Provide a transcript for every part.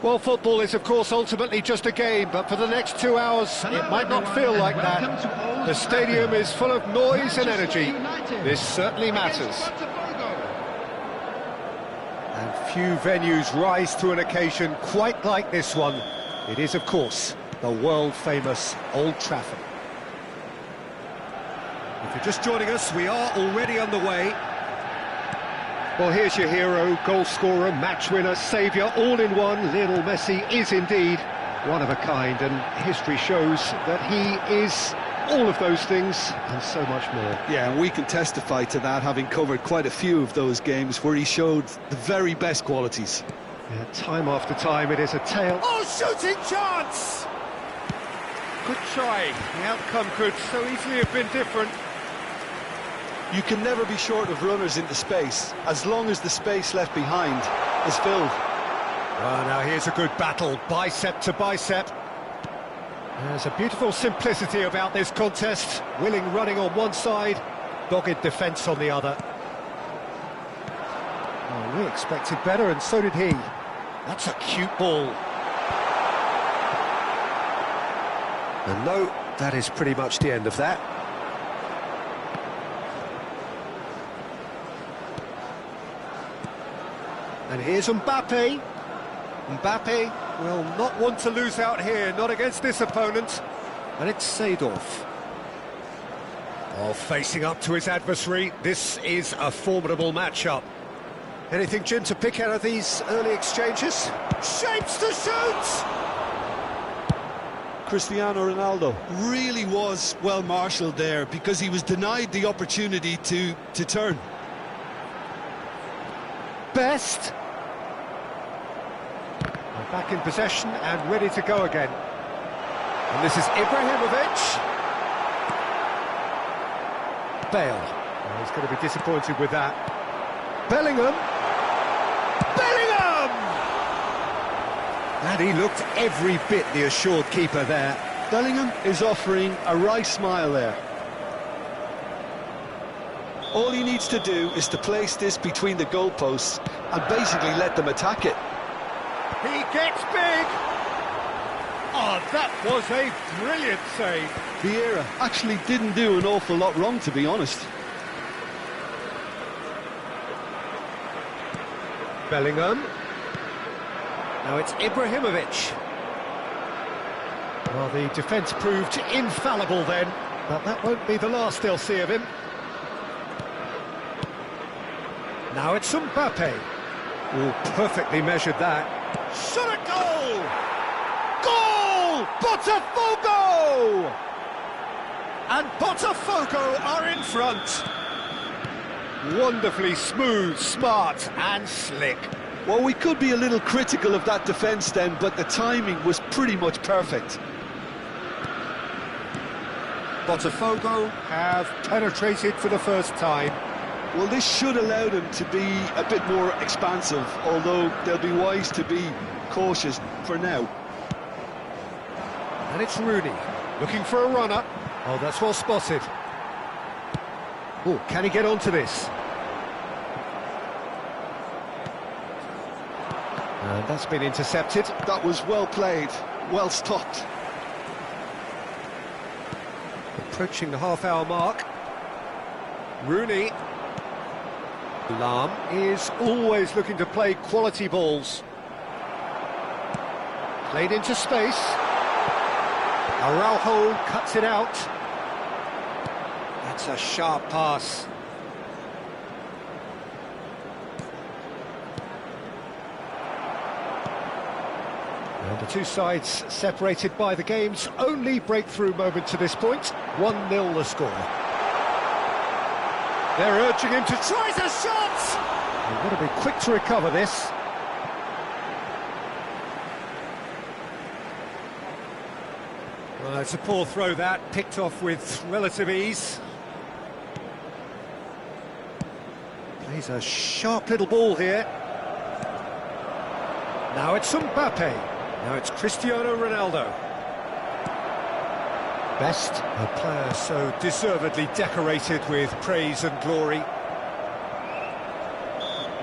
Well, football is, of course, ultimately just a game, but for the next 2 hours, it might not feel like that. The stadium is full of noise and energy. This certainly matters. And few venues rise to an occasion quite like this one. It is, of course, the world-famous Old Trafford. If you're just joining us, we are already underway. Well, here's your hero, goal-scorer, match-winner, saviour, all in one. Lionel Messi is indeed one of a kind, and history shows that he is all of those things and so much more. Yeah, and we can testify to that, having covered quite a few of those games where he showed the very best qualities. Yeah, time after time, it is a tale. Oh, shooting chance! Good try. The outcome could so easily have been different. You can never be short of runners into space, as long as the space left behind is filled. Well, now here's a good battle, bicep to bicep. There's a beautiful simplicity about this contest. Willing running on one side, dogged defence on the other. Oh, we expected better, and so did he. That's a cute ball. And no, that is pretty much the end of that. And here's Mbappe. Mbappe will not want to lose out here, not against this opponent. And it's Seedorf. Oh, facing up to his adversary, this is a formidable matchup. Anything, Jim, to pick out of these early exchanges? Shapes to shoot! Cristiano Ronaldo really was well marshalled there because he was denied the opportunity to turn. Best. Back in possession and ready to go again. And this is Ibrahimovic. Bale. Oh, he's going to be disappointed with that. Bellingham. Bellingham! And he looked every bit the assured keeper there. Bellingham is offering a wry smile there. All he needs to do is to place this between the goalposts and basically let them attack it. He gets big! Oh, that was a brilliant save. Vieira actually didn't do an awful lot wrong, to be honest. Bellingham. Now it's Ibrahimovic. Well, the defence proved infallible then, but that won't be the last they'll see of him. Now it's Mbappe. Oh, perfectly measured that. Shot a goal! Goal! Botafogo! And Botafogo are in front. Wonderfully smooth, smart and slick. Well, we could be a little critical of that defence then, but the timing was pretty much perfect. Botafogo have penetrated for the first time. Well, this should allow them to be a bit more expansive, although they'll be wise to be cautious for now. And it's Rooney, looking for a runner. Oh, that's well spotted. Oh, can he get onto this? And that's been intercepted. That was well played, well stopped. Approaching the half-hour mark. Rooney. Lahm is always looking to play quality balls. Played into space. Araujo cuts it out. That's a sharp pass. And the two sides separated by the game's only breakthrough moment to this point. 1-0 the score. They're urging him to try the shot! You've got to be quick to recover this. Well, it's a poor throw that, picked off with relative ease. Plays a sharp little ball here. Now it's Mbappe. Now it's Cristiano Ronaldo. Best, a player so deservedly decorated with praise and glory.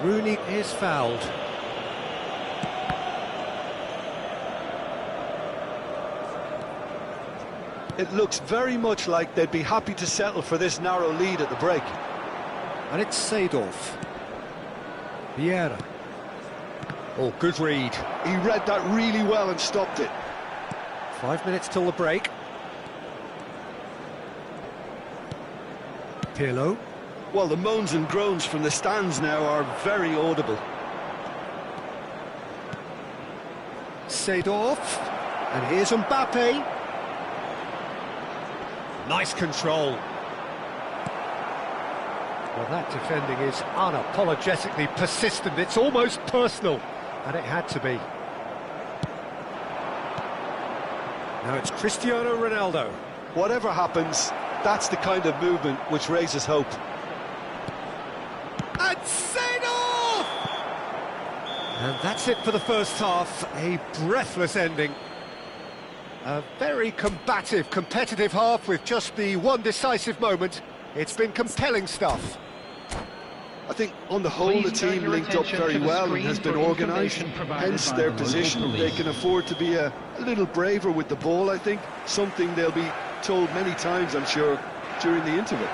Rooney is fouled. It looks very much like they'd be happy to settle for this narrow lead at the break. And it's Seedorf. Vieira. Oh, good read. He read that really well and stopped it. 5 minutes till the break. Pirlo. Well, the moans and groans from the stands now are very audible. Seedorf. And here's Mbappe. Nice control. Well, that defending is unapologetically persistent. It's almost personal. And it had to be. Now it's Cristiano Ronaldo. Whatever happens, that's the kind of movement which raises hope. And Seedorf! And that's it for the first half. A breathless ending. A very combative, competitive half with just the one decisive moment. It's been compelling stuff. I think on the whole the team linked up very well and has been organised, hence their position. They can afford to be a little braver with the ball, I think, something they'll be told many times, I'm sure, during the interval.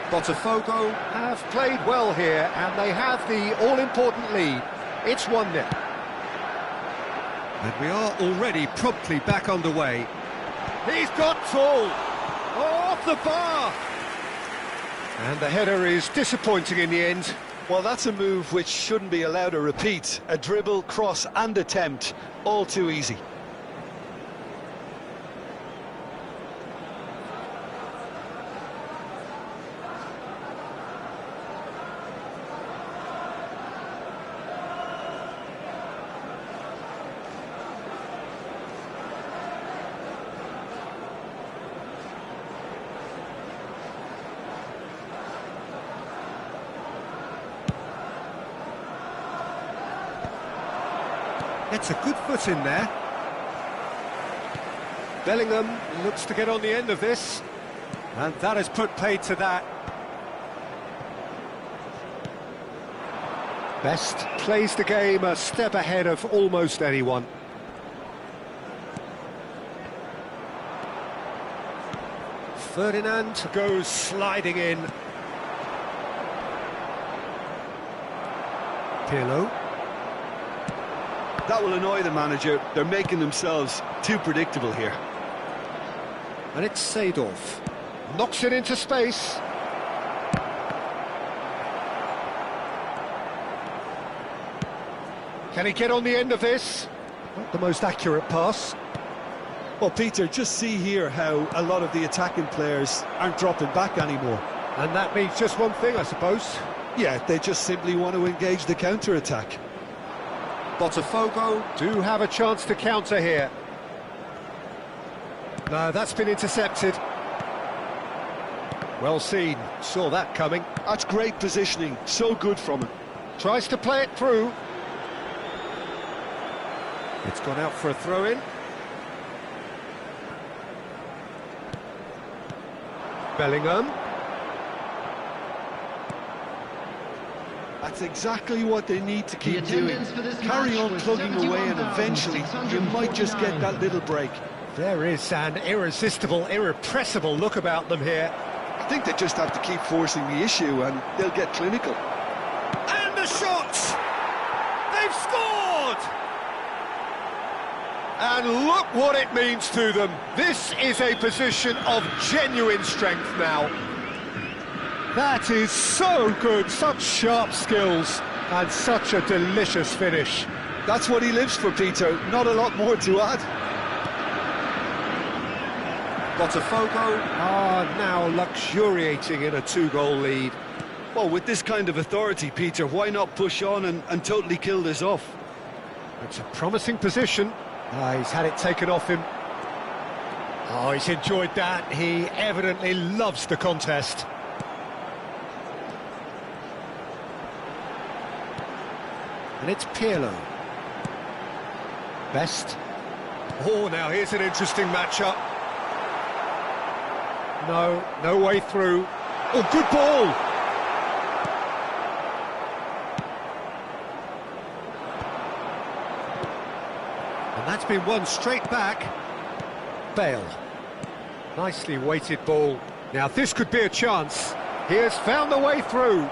Botafogo have played well here and they have the all-important lead. It's 1-0. And we are already promptly back underway. He's got tall! Off the bar! And the header is disappointing in the end. Well, that's a move which shouldn't be allowed to repeat. A dribble, cross and attempt, all too easy. It's a good foot in there. Bellingham looks to get on the end of this. And that has put paid to that. Best plays the game a step ahead of almost anyone. Ferdinand goes sliding in. Pirlo. That will annoy the manager. They're making themselves too predictable here. And it's Seedorf. Knocks it into space. Can he get on the end of this? Not the most accurate pass. Well, Peter, just see here how a lot of the attacking players aren't dropping back anymore. And that means just one thing, I suppose. Yeah, they just simply want to engage the counter-attack. Botafogo do have a chance to counter here. No, that's been intercepted. Well seen, saw that coming. That's great positioning, so good from him. Tries to play it through. It's gone out for a throw-in. Bellingham. That's exactly what they need to keep doing. Carry on plugging away and eventually you might just get that little break. There is an irresistible, irrepressible look about them here. I think they just have to keep forcing the issue and they'll get clinical. And the shot! They've scored! And look what it means to them. This is a position of genuine strength now. That is so good, such sharp skills, and such a delicious finish. That's what he lives for, Peter, not a lot more to add. Botafogo are now luxuriating in a 2-goal lead. Well, with this kind of authority, Peter, why not push on and totally kill this off? It's a promising position. He's had it taken off him. Oh, he's enjoyed that. He evidently loves the contest. And it's Pirlo. Best. Oh, now here's an interesting matchup. No way through. Oh, good ball! And that's been won straight back. Bale. Nicely weighted ball. Now this could be a chance. He has found the way through.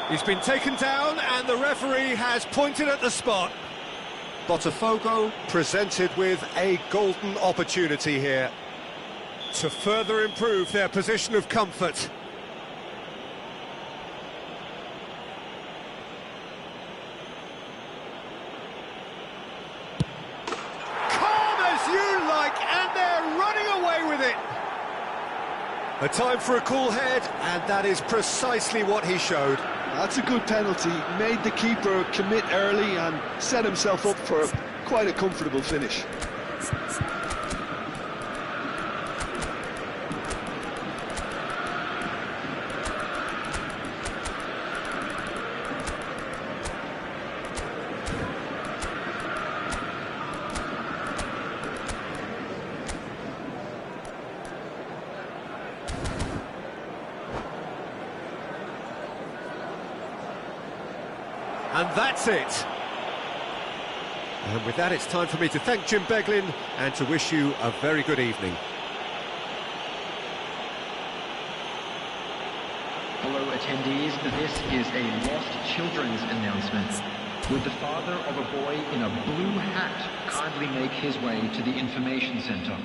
He's been taken down and the referee has pointed at the spot. Botafogo presented with a golden opportunity here to further improve their position of comfort. Calm as you like, and they're running away with it. A time for a cool head, and that is precisely what he showed. That's a good penalty. Made the keeper commit early and set himself up for quite a comfortable finish. And that's it. And with that, it's time for me to thank Jim Beglin and to wish you a very good evening. Hello attendees, this is a Lost Children's announcement. Would the father of a boy in a blue hat kindly make his way to the information centre?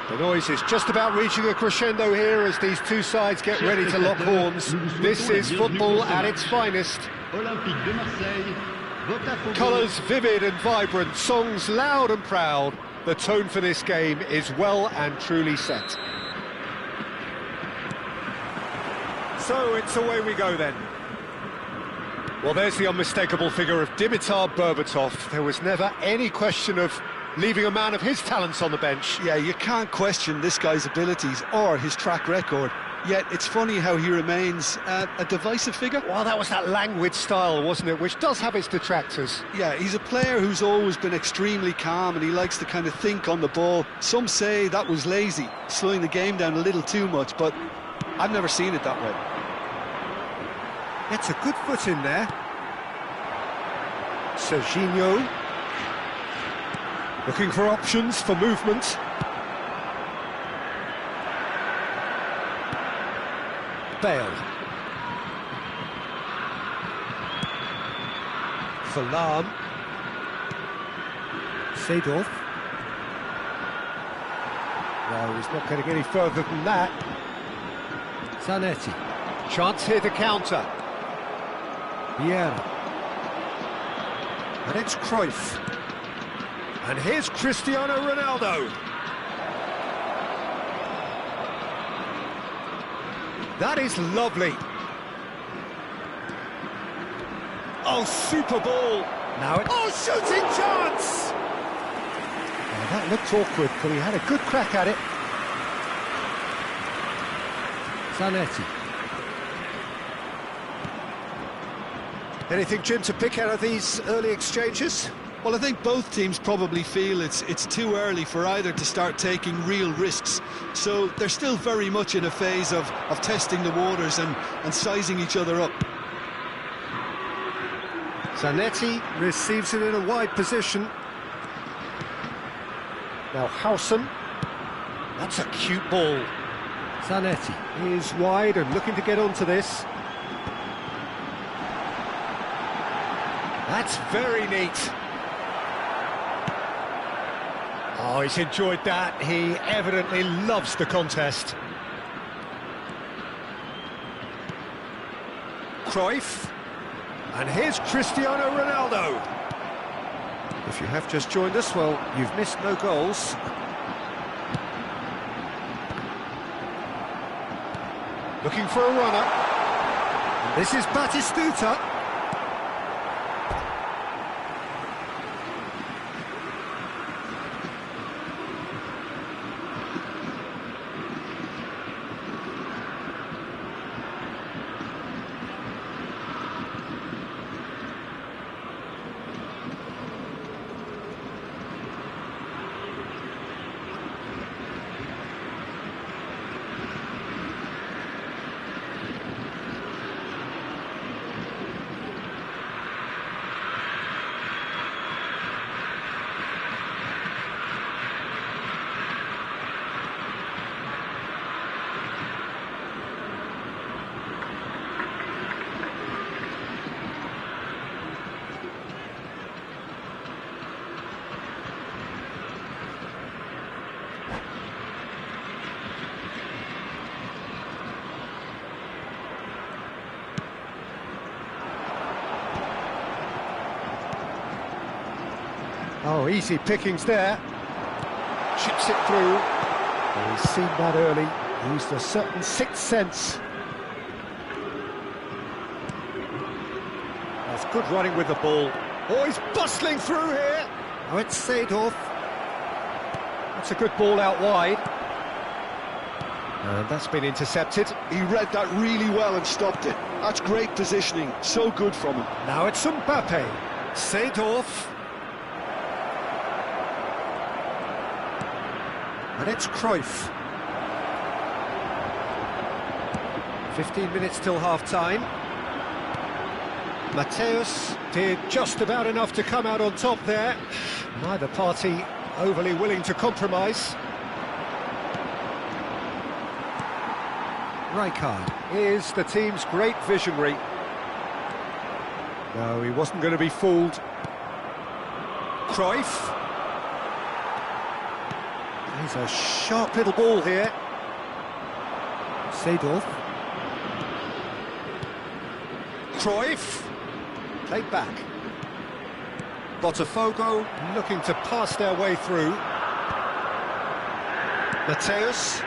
The noise is just about reaching a crescendo here as these two sides get ready to lock horns. This is football at its finest. Colours vivid and vibrant, songs loud and proud. The tone for this game is well and truly set. So it's away we go then. Well, there's the unmistakable figure of Dimitar Berbatov. There was never any question of leaving a man of his talents on the bench. Yeah, you can't question this guy's abilities or his track record. Yet it's funny how he remains a divisive figure. Well, that was that languid style, wasn't it, which does have its detractors. Yeah, he's a player who's always been extremely calm and he likes to kind of think on the ball. Some say that was lazy, slowing the game down a little too much, but I've never seen it that way. Gets a good foot in there. Serginho. Looking for options for movement. Bale. Salam. Seedorf. No, he's not getting any further than that. Zanetti. Chance here to counter. Vieira. And it's Cruyff. And here's Cristiano Ronaldo. That is lovely. Oh, super ball. Now it... Oh, shooting chance! Oh, that looked awkward, but he had a good crack at it. Zanetti. Anything, Jim, to pick out of these early exchanges? Well, I think both teams probably feel it's too early for either to start taking real risks. So they're still very much in a phase of testing the waters and sizing each other up. Zanetti receives it in a wide position. Now Howson. That's a cute ball. Zanetti is wide and looking to get onto this. That's very neat. Oh, he's enjoyed that. He evidently loves the contest. Cruyff. And here's Cristiano Ronaldo. If you have just joined us, well, you've missed no goals. Looking for a runner. This is Batistuta. Oh, easy pickings there. Chips it through. Oh, he's seen that early. Used a certain sixth sense. That's good running with the ball. Oh, he's bustling through here. Oh, it's Seedorf. That's a good ball out wide. And that's been intercepted. He read that really well and stopped it. That's great positioning. So good from him. Now it's Mbappe. Seedorf. And it's Cruyff. 15 minutes till half-time. Mateus did just about enough to come out on top there. Neither party overly willing to compromise. Rijkaard is the team's great visionary. No, he wasn't going to be fooled. Cruyff. He's a sharp little ball here. Seedorf. Cruyff. Played back. Botafogo looking to pass their way through. Mateus.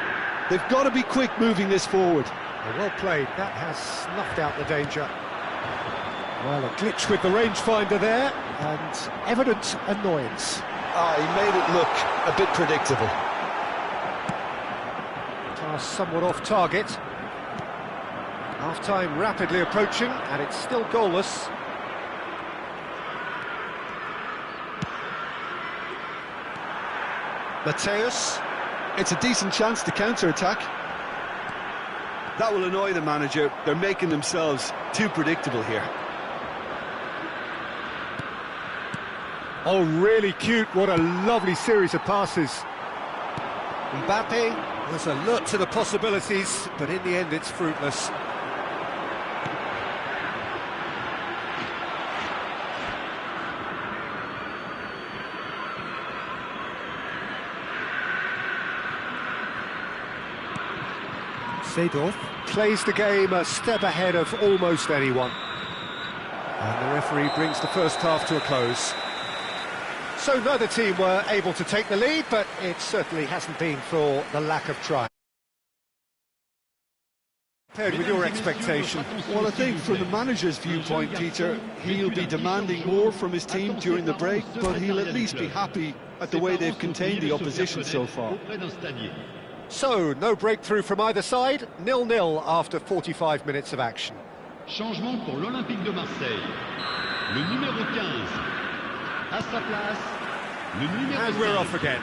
They've got to be quick moving this forward. Well played, that has snuffed out the danger. Well, a glitch with the rangefinder there, and evident annoyance. He made it look a bit predictable. Pass somewhat off target. Half-time rapidly approaching, and it's still goalless. Mateus. It's a decent chance to counter-attack. That will annoy the manager. They're making themselves too predictable here. Oh, really cute. What a lovely series of passes. Mbappe was alert to the possibilities, but in the end it's fruitless. Seedorf plays the game a step ahead of almost anyone. And the referee brings the first half to a close. So neither team were able to take the lead, but it certainly hasn't been for the lack of try. Compared with your expectation? Well, I think from the manager's viewpoint, Peter, he'll be demanding more from his team during the break, but he'll at least be happy at the way they've contained the opposition so far. So, no breakthrough from either side, 0-0 after 45 minutes of action. Changement pour l'Olympique de Marseille. Le numéro 15. À sa place, le numéro 5. And we're off again.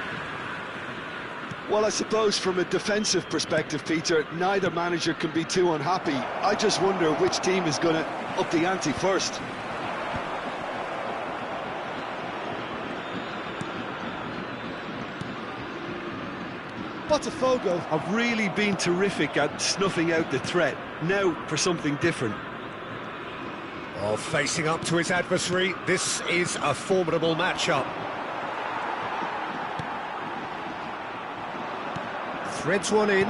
Well, I suppose from a defensive perspective, Peter, neither manager can be too unhappy. I just wonder which team is going to up the ante first. Botafogo have really been terrific at snuffing out the threat. Now for something different. Oh, facing up to his adversary, this is a formidable matchup. Threads one in.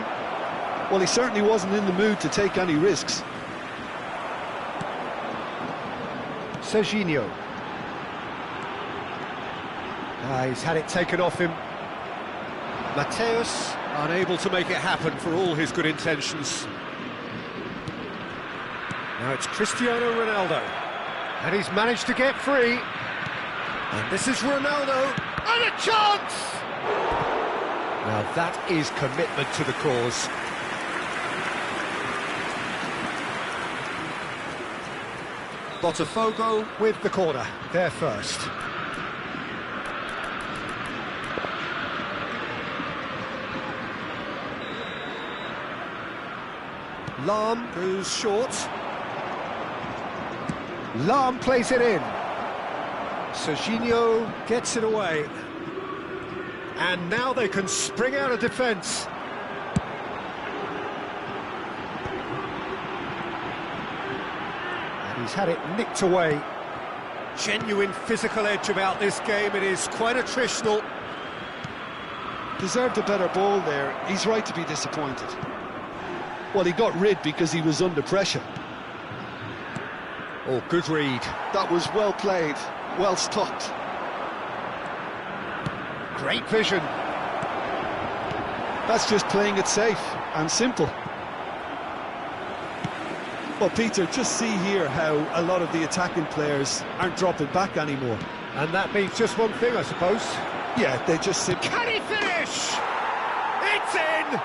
Well, he certainly wasn't in the mood to take any risks. Serginho. He's had it taken off him. Mateus, unable to make it happen for all his good intentions. Now it's Cristiano Ronaldo. And he's managed to get free. And this is Ronaldo. And a chance! Now that is commitment to the cause. Botafogo with the corner, there first. Lahm goes short. Lahm plays it in. Serginho gets it away. And now they can spring out of defence. And he's had it nicked away. Genuine physical edge about this game. It is quite attritional. Deserved a better ball there. He's right to be disappointed. Well, he got rid because he was under pressure. Oh, good read. That was well played, well stopped. Great vision. That's just playing it safe and simple. Well, Peter, just see here how a lot of the attacking players aren't dropping back anymore. And that means just one thing, I suppose. Yeah, they just sit. Can he finish? It's in!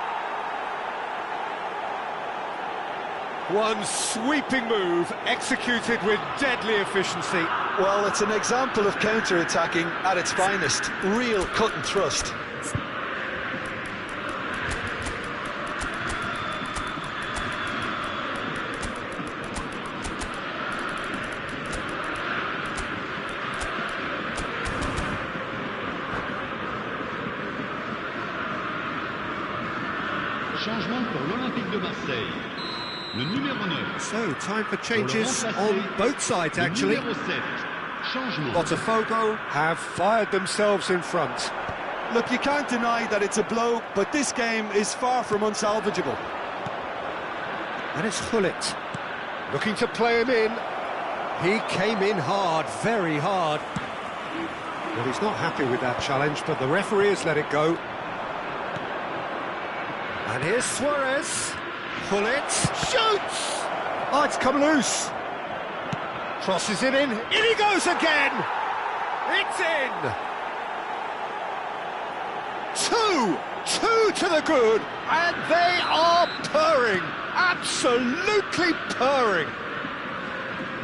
One sweeping move, executed with deadly efficiency. Well, it's an example of counter-attacking at its finest. Real cut and thrust. Changement pour l'Olympique de Marseille. Le numéro 9. So, time for changes on both sides, actually. Le numéro 7. Changement. Botafogo have fired themselves in front. Look, you can't deny that it's a blow, but this game is far from unsalvageable. And it's Gullit, looking to play him in. He came in hard, very hard. Well, he's not happy with that challenge, but the referee has let it go. And here's Suarez. Gullit shoots! Oh, it's come loose. Crosses it in. In he goes again! It's in! Two to the good, and they are purring, absolutely purring.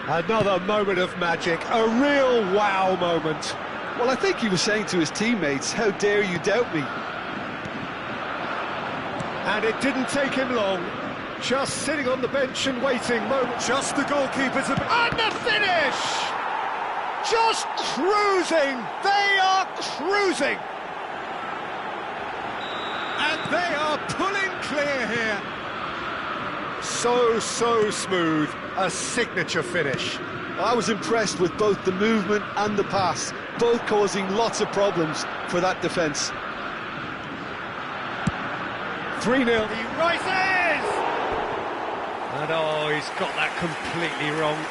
Another moment of magic, a real wow moment. Well, I think he was saying to his teammates, how dare you doubt me? And it didn't take him long, just sitting on the bench and waiting, just the goalkeeper's... And the finish! Just cruising, they are cruising! And they are pulling clear here. So smooth, a signature finish. I was impressed with both the movement and the pass, both causing lots of problems for that defence. 3-0. He rises! And oh, he's got that completely wrong.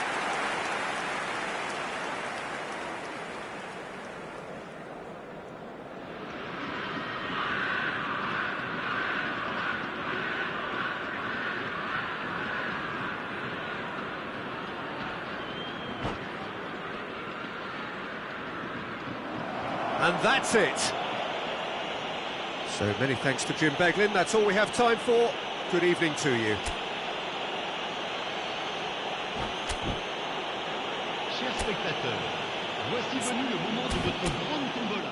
And that's it. So many thanks to Jim Beglin. That's all we have time for. Good evening to you. Chers spectateurs, voici venu le moment de votre grande tombola.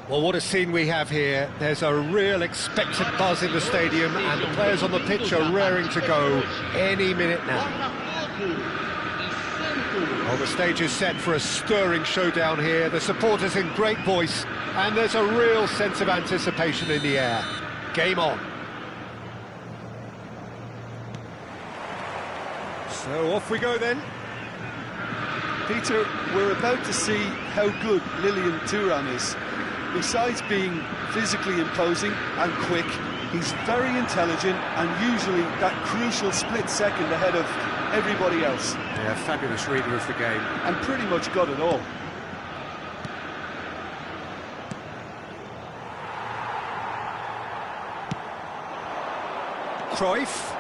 Well, what a scene we have here. There's a real expectant buzz in the stadium, and the players on the pitch are raring to go any minute now. Well, the stage is set for a stirring showdown here. The supporters in great voice, and there's a real sense of anticipation in the air. Game on. So off we go then. Peter, we're about to see how good Lilian Thuram is. Besides being physically imposing and quick, he's very intelligent and usually that crucial split second ahead of everybody else. Yeah, fabulous reader of the game. And pretty much got it all. Cruyff.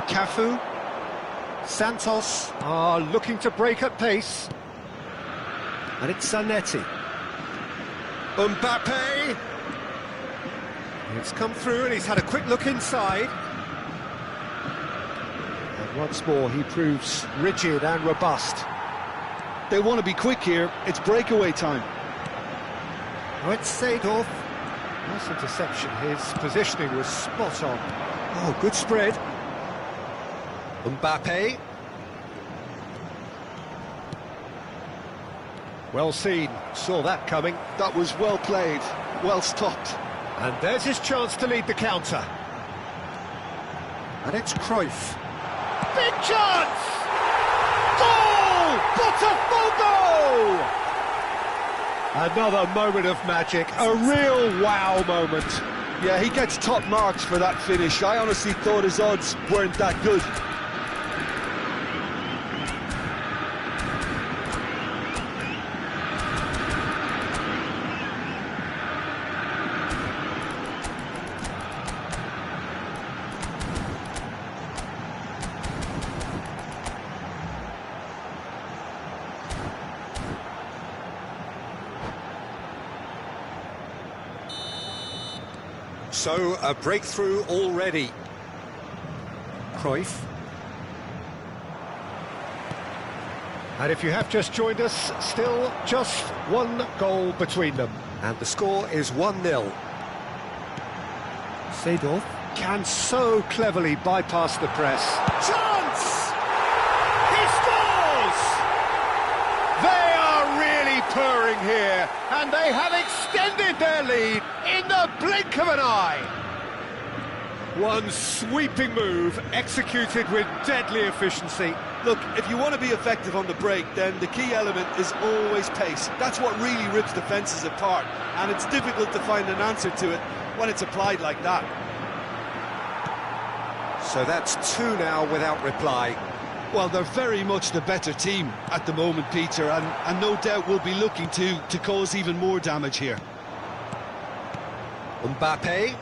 Cafu. Santos are looking to break at pace. And it's Zanetti. Mbappe. It's come through and he's had a quick look inside. And once more he proves rigid and robust. They want to be quick here. It's breakaway time. Oh, it's Seedorf. Nice interception. His positioning was spot on. Oh, good spread. Mbappe. Well seen, saw that coming. That was well played, well stopped. And there's his chance to lead the counter. And it's Cruyff. Big chance! Goal! Botafogo! Another moment of magic, a real wow moment. Yeah, he gets top marks for that finish. I honestly thought his odds weren't that good. So, a breakthrough already. Cruyff. And if you have just joined us, still just one goal between them. And the score is 1-0. Seedorf can so cleverly bypass the press. Chance! He scores! They are really purring here, and they have extended their lead in the blink of an eye. One sweeping move, executed with deadly efficiency. Look, if you want to be effective on the break, then the key element is always pace. That's what really rips defences apart, and it's difficult to find an answer to it when it's applied like that. So that's two now without reply. Well, they're very much the better team at the moment, Peter, and no doubt will be looking to cause even more damage here. Mbappe.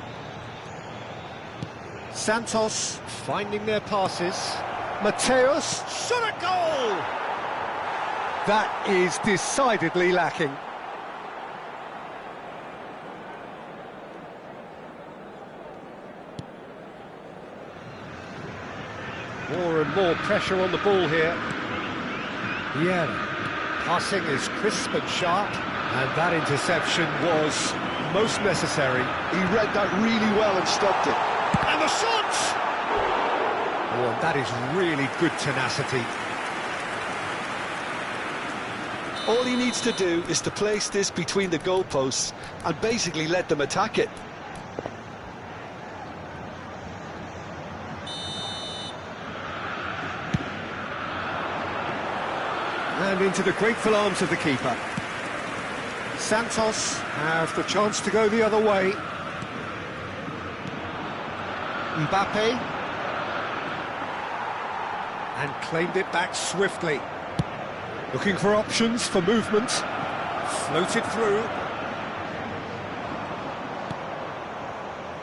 Santos finding their passes. Mateus, shot a goal! That is decidedly lacking. More and more pressure on the ball here. Yeah, passing is crisp and sharp, and that interception was most necessary. He read that really well and stopped it. And the shot! Oh, and that is really good tenacity. All he needs to do is to place this between the goalposts and basically let them attack it. And into the grateful arms of the keeper. Santos have the chance to go the other way. Mbappe. And claimed it back swiftly. Looking for options for movement. Floated through.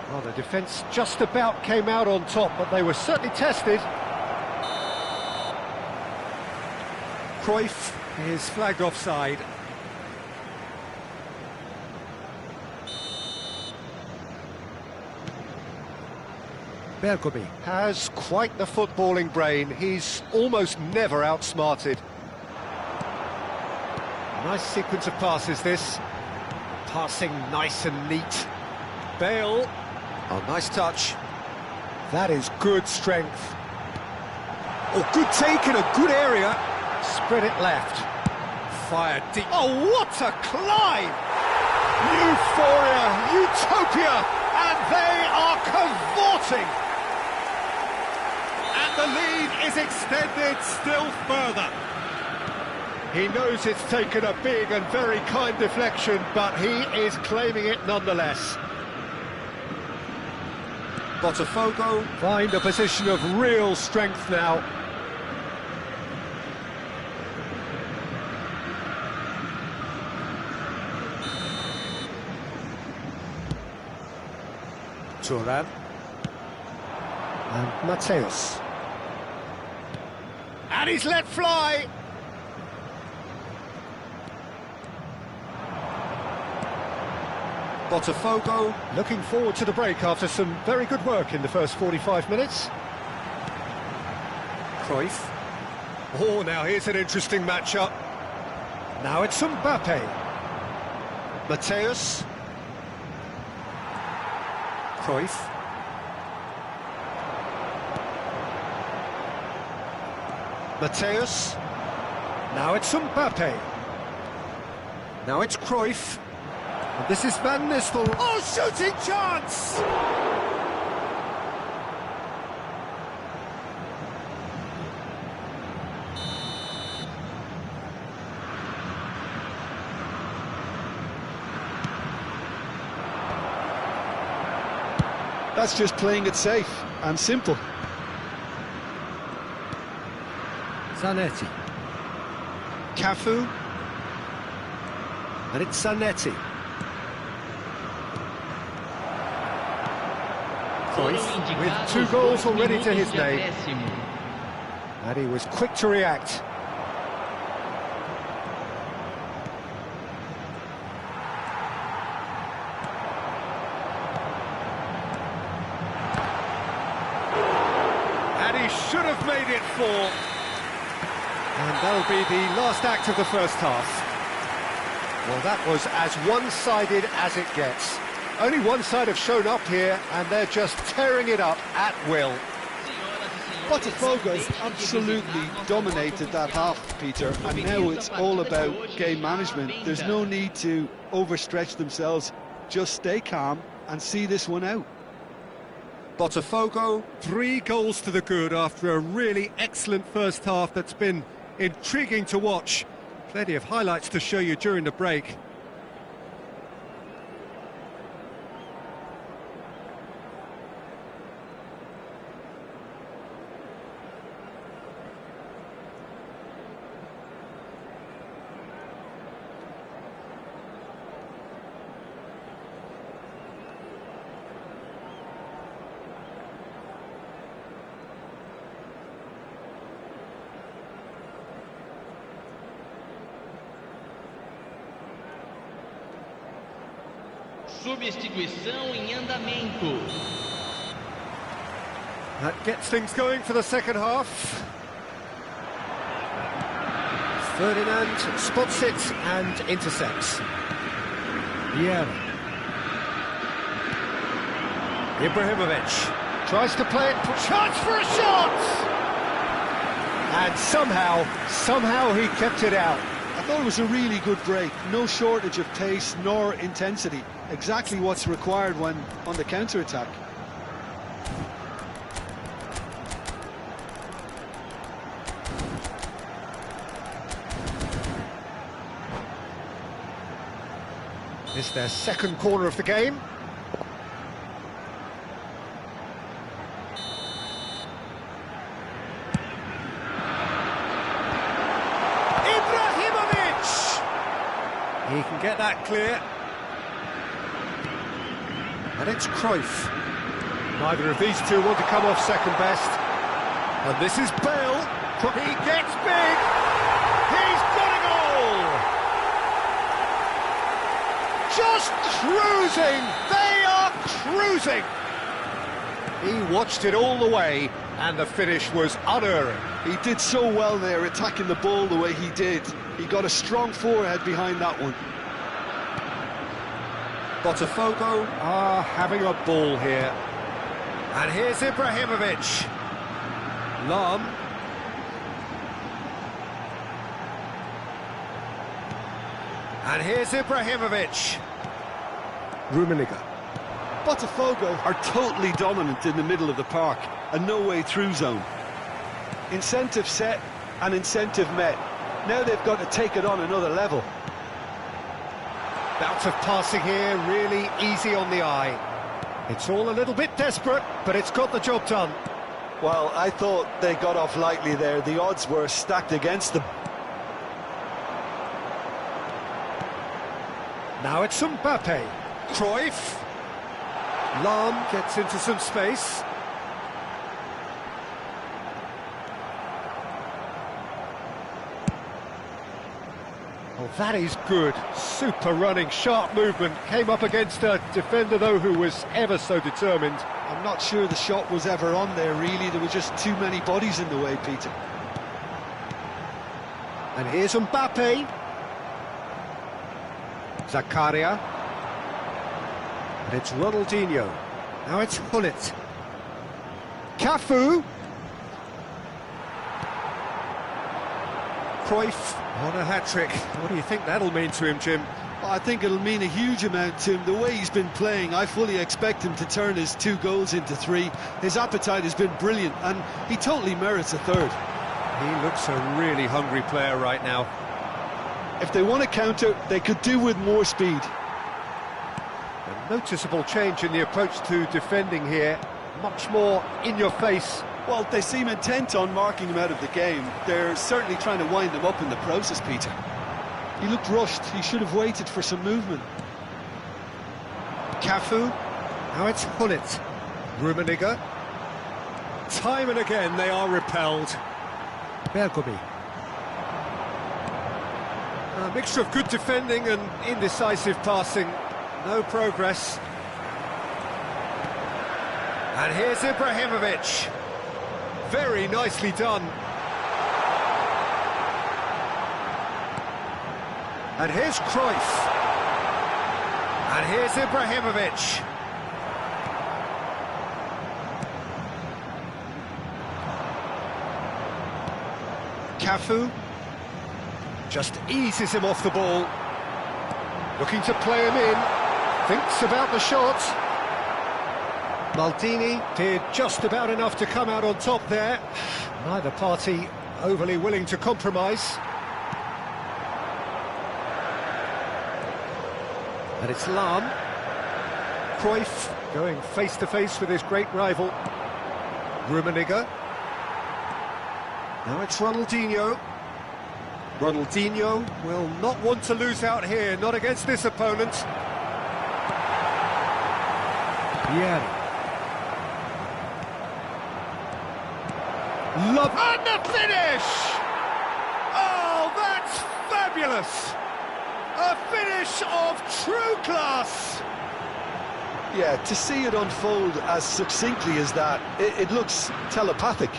Well, the defence just about came out on top, but they were certainly tested. Cruyff is flagged offside. Bergomi has quite the footballing brain. He's almost never outsmarted. Nice sequence of passes, this. Passing nice and neat. Bale. Oh, nice touch. That is good strength. Oh, good take in a good area. Spread it left. Fired deep. Oh, what a climb! Euphoria, utopia, and they are cavorting. And the lead is extended still further. He knows it's taken a big and very kind deflection, but he is claiming it nonetheless. Botafogo find a position of real strength now. Thuram. And Mateus. And he's let fly! Botafogo looking forward to the break after some very good work in the first 45 minutes. Cruyff. Oh, now here's an interesting matchup. Now it's Mbappe. Mateus. Cruyff. Mateus. Now it's Mbappe. Now it's Cruyff. And this is Van Nistelrooy. Oh, shooting chance! That's just playing it safe and simple. Zanetti. Cafu. And it's Zanetti. Cruyff with 2 goals already to his name. And he was quick to react. And he should have made it 4. And that'll be the last act of the first half. Well, that was as one-sided as it gets. Only one side have shown up here, and they're just tearing it up at will. Botafogo's absolutely dominated that half, Peter, and now it's all about game management. There's no need to overstretch themselves. Just stay calm and see this one out. Botafogo, 3 goals to the good after a really excellent first half that's been intriguing to watch. Plenty of highlights to show you during the break. Substituição em andamento. That gets things going for the second half. Ferdinand spots it and intercepts. Vieira. Ibrahimovic tries to play it, chance for a shot! And somehow he kept it out. I thought it was a really good break. No shortage of pace nor intensity. Exactly what's required when on the counter-attack. It's their second corner of the game. He can get that clear. And it's Cruyff. Neither of these two want to come off second best. And this is Bale. He gets big. He's got a goal. Just cruising. They are cruising. He watched it all the way, and the finish was unerring. He did so well there, attacking the ball the way he did. He got a strong forehead behind that one. Botafogo are having a ball here. And here's Ibrahimovic. Lam. And here's Ibrahimovic. Rummenigge. Botafogo are totally dominant in the middle of the park, a no-way through zone. Incentive set and incentive met. Now they've got to take it on another level. Bout of passing here, really easy on the eye. It's all a little bit desperate, but it's got the job done. Well, I thought they got off lightly there. The odds were stacked against them. Now it's Mbappe. Cruyff. Lam gets into some space. Oh, that is good. Super running, sharp movement. Came up against a defender, though, who was ever so determined. I'm not sure the shot was ever on there, really. There were just too many bodies in the way, Peter. And here's Mbappe. Zakaria. And it's Ronaldinho. Now it's Gullit. Cafu. Cruyff on a hat-trick. What do you think that'll mean to him, Jim? Well, I think it'll mean a huge amount to him. The way he's been playing, I fully expect him to turn his 2 goals into 3. His appetite has been brilliant, and he totally merits a 3rd. He looks a really hungry player right now. If they want to counter, they could do with more speed. A noticeable change in the approach to defending here. Much more in your face. Well, they seem intent on marking him out of the game. They're certainly trying to wind him up in the process, Peter. He looked rushed. He should have waited for some movement. Cafu. Now it's Gullit. Rummenigge. Time and again they are repelled. Bergomi. A mixture of good defending and indecisive passing. No progress. And here's Ibrahimovic. Very nicely done. And here's Cruyff. And here's Ibrahimovic. Cafu just eases him off the ball. Looking to play him in. Thinks about the shot. Maldini did just about enough to come out on top there. Neither party overly willing to compromise. And it's Lam. Cruyff going face-to-face with his great rival. Rummenigge. Now it's Ronaldinho. Ronaldinho will not want to lose out here, not against this opponent. Pieri. Love and the finish! Oh, that's fabulous! A finish of true class! Yeah, to see it unfold as succinctly as that, it looks telepathic.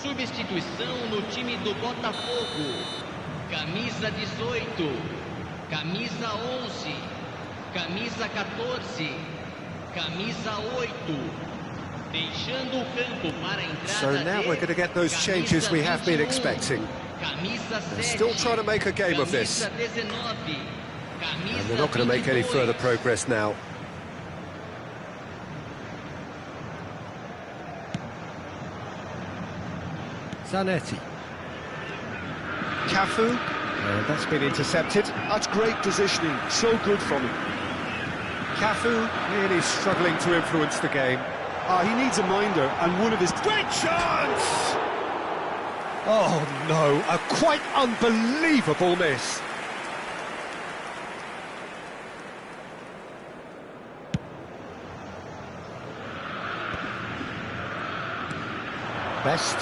Substituição no time do Botafogo. Camisa 18, camisa 11, camisa 14, camisa 8. Deixando o campo para a entrada. So now we're going to get those changes we have been expecting. They're still trying to make a game of this. And they're not going to make any further progress now. Zanetti. Cafu. That's been intercepted. That's great positioning. So good from him. Cafu really struggling to influence the game. He needs a minder, and one of his... Great chance! Oh no, a quite unbelievable miss. Best.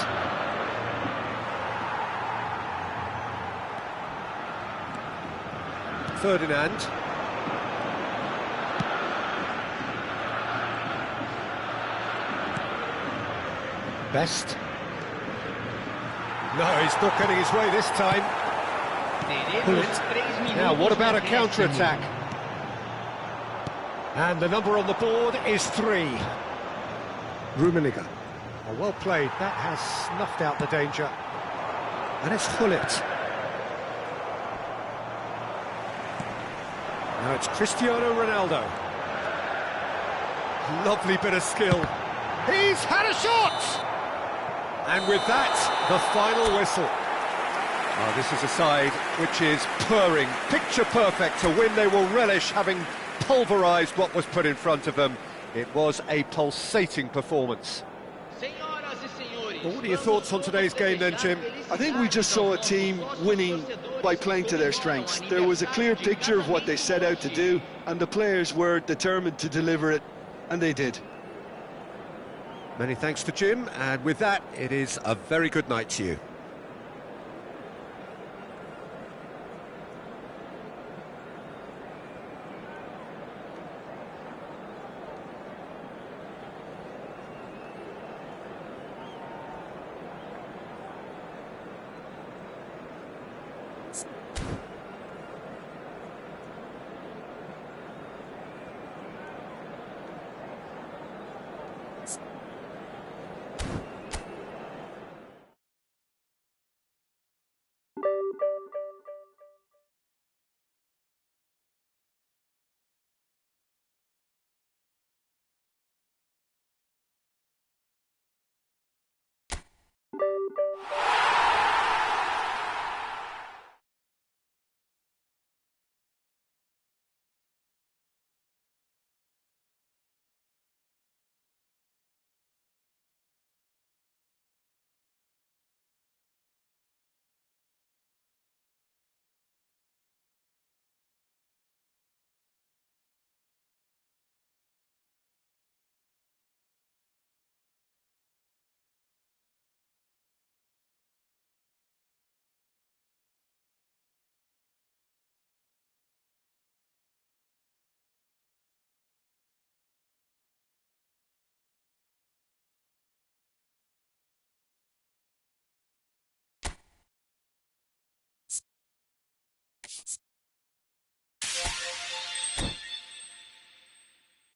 Ferdinand. Best. No, he's not getting his way this time. Now, what about a counter-attack? And the number on the board is 3. Rummenigge. Oh, well played. That has snuffed out the danger. And it's Gullit. Now it's Cristiano Ronaldo. Lovely bit of skill. He's had a shot! And with that, the final whistle. Oh, this is a side which is purring, picture perfect. To win, they will relish having pulverised what was put in front of them. It was a pulsating performance. Well, what are your thoughts on today's game then, Jim? I think we just saw a team winning by playing to their strengths. There was a clear picture of what they set out to do, and the players were determined to deliver it, and they did. Many thanks to Jim, and with that, it is a very good night to you.